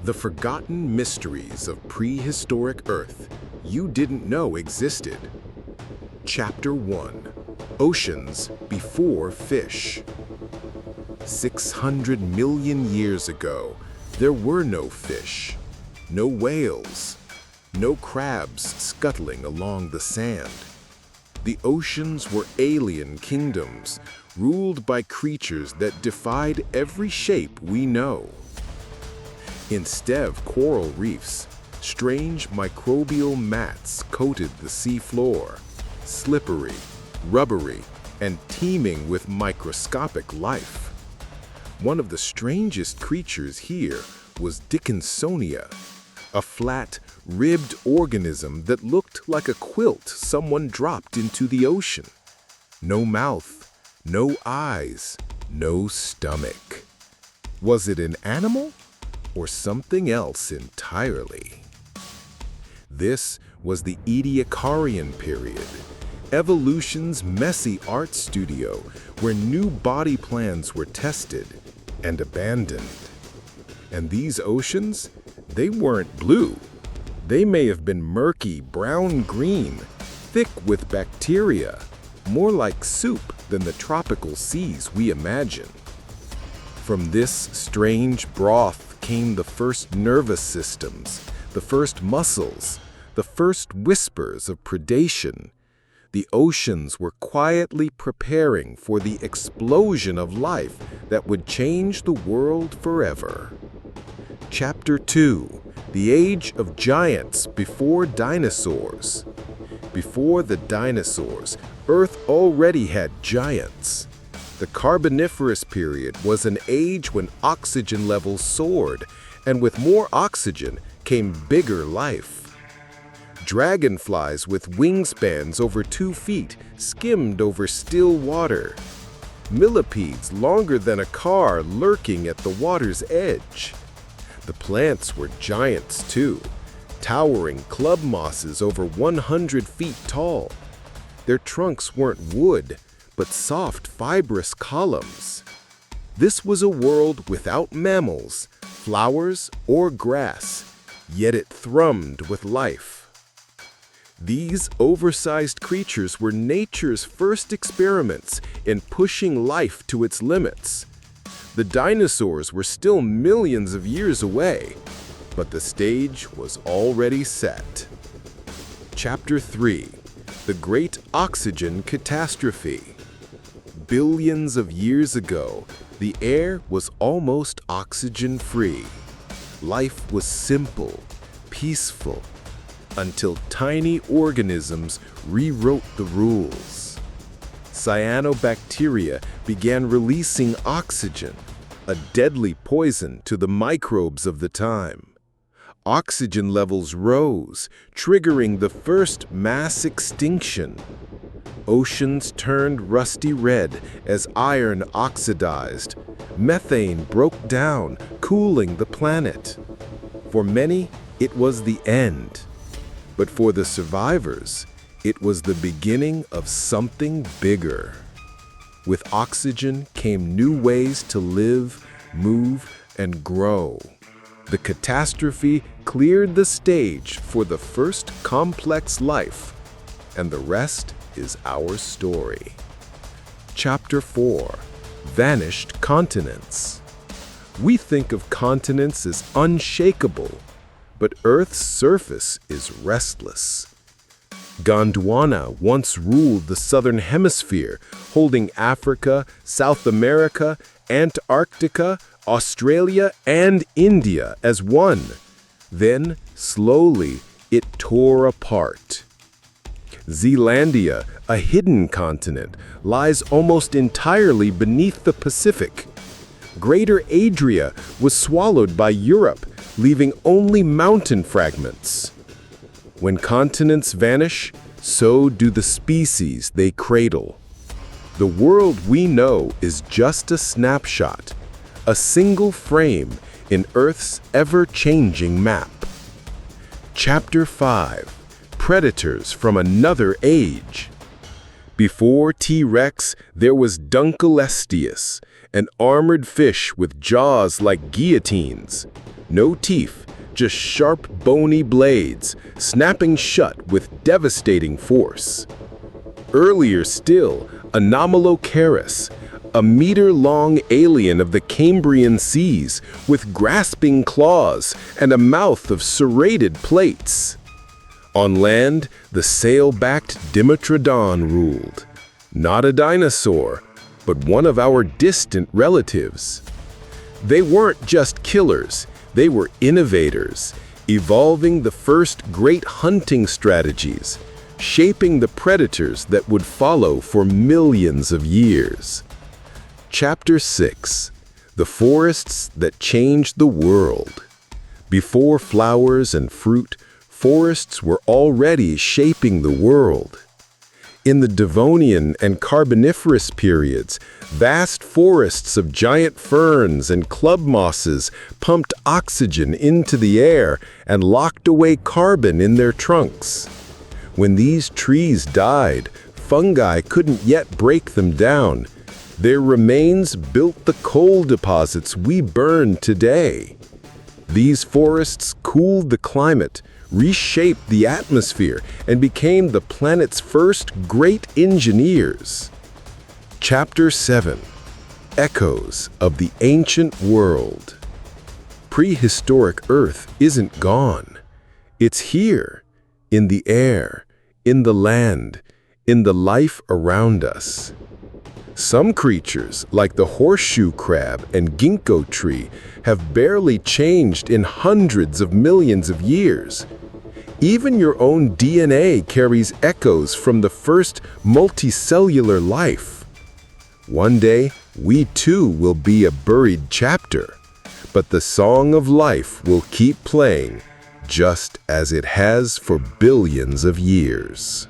The forgotten mysteries of prehistoric Earth you didn't know existed. Chapter 1. Oceans before fish. 600 million years ago, there were no fish, no whales, no crabs scuttling along the sand. The oceans were alien kingdoms, ruled by creatures that defied every shape we know. Instead of coral reefs, strange microbial mats coated the seafloor, slippery, rubbery, and teeming with microscopic life. One of the strangest creatures here was Dickinsonia, a flat, ribbed organism that looked like a quilt someone dropped into the ocean. No mouth, no eyes, no stomach. Was it an animal or something else entirely? This was the Ediacarian period, evolution's messy art studio where new body plans were tested and abandoned. And these oceans, they weren't blue. They may have been murky brown-green, thick with bacteria, more like soup than the tropical seas we imagine. From this strange broth came the first nervous systems, the first muscles, the first whispers of predation. The oceans were quietly preparing for the explosion of life that would change the world forever. Chapter 2. The Age of Giants Before Dinosaurs. Before the dinosaurs, Earth already had giants. The Carboniferous period was an age when oxygen levels soared, and with more oxygen came bigger life. Dragonflies with wingspans over 2 feet skimmed over still water. Millipedes longer than a car lurking at the water's edge. The plants were giants too, towering club mosses over 100 feet tall. Their trunks weren't wood, but soft, fibrous columns. This was a world without mammals, flowers, or grass, yet it thrummed with life. These oversized creatures were nature's first experiments in pushing life to its limits. The dinosaurs were still millions of years away, but the stage was already set. Chapter 3. The Great Oxygen Catastrophe. Billions of years ago, the air was almost oxygen-free. Life was simple, peaceful, until tiny organisms rewrote the rules. Cyanobacteria began releasing oxygen, a deadly poison to the microbes of the time. Oxygen levels rose, triggering the first mass extinction. Oceans turned rusty red as iron oxidized. Methane broke down, cooling the planet. For many, it was the end. But for the survivors, it was the beginning of something bigger. With oxygen came new ways to live, move, and grow. The catastrophe cleared the stage for the first complex life, and the rest is our story. Chapter 4. Vanished Continents. We think of continents as unshakable, but Earth's surface is restless. Gondwana once ruled the southern hemisphere, holding Africa, South America, Antarctica, Australia, and India as one. Then, slowly, it tore apart. Zealandia, a hidden continent, lies almost entirely beneath the Pacific. Greater Adria was swallowed by Europe, leaving only mountain fragments. When continents vanish, so do the species they cradle. The world we know is just a snapshot, a single frame in Earth's ever-changing map. Chapter 5. Predators from Another Age. Before T-Rex, there was Dunkelestius, an armored fish with jaws like guillotines. No teeth, just sharp, bony blades, snapping shut with devastating force. Earlier still, Anomalocaris, a meter-long alien of the Cambrian seas with grasping claws and a mouth of serrated plates. On land, the sail-backed Dimetrodon ruled. Not a dinosaur, but one of our distant relatives. They weren't just killers, they were innovators, evolving the first great hunting strategies, shaping the predators that would follow for millions of years. Chapter 6: The Forests That Changed the World. Before flowers and fruit, forests were already shaping the world. In the Devonian and Carboniferous periods, vast forests of giant ferns and club mosses pumped oxygen into the air and locked away carbon in their trunks. When these trees died, fungi couldn't yet break them down. Their remains built the coal deposits we burn today. These forests cooled the climate, reshaped the atmosphere, and became the planet's first great engineers. Chapter 7: Echoes of the Ancient World. Prehistoric Earth isn't gone. It's here, in the air, in the land, in the life around us. Some creatures, like the horseshoe crab and ginkgo tree, have barely changed in hundreds of millions of years. Even your own DNA carries echoes from the first multicellular life. One day, we too will be a buried chapter, but the song of life will keep playing, just as it has for billions of years.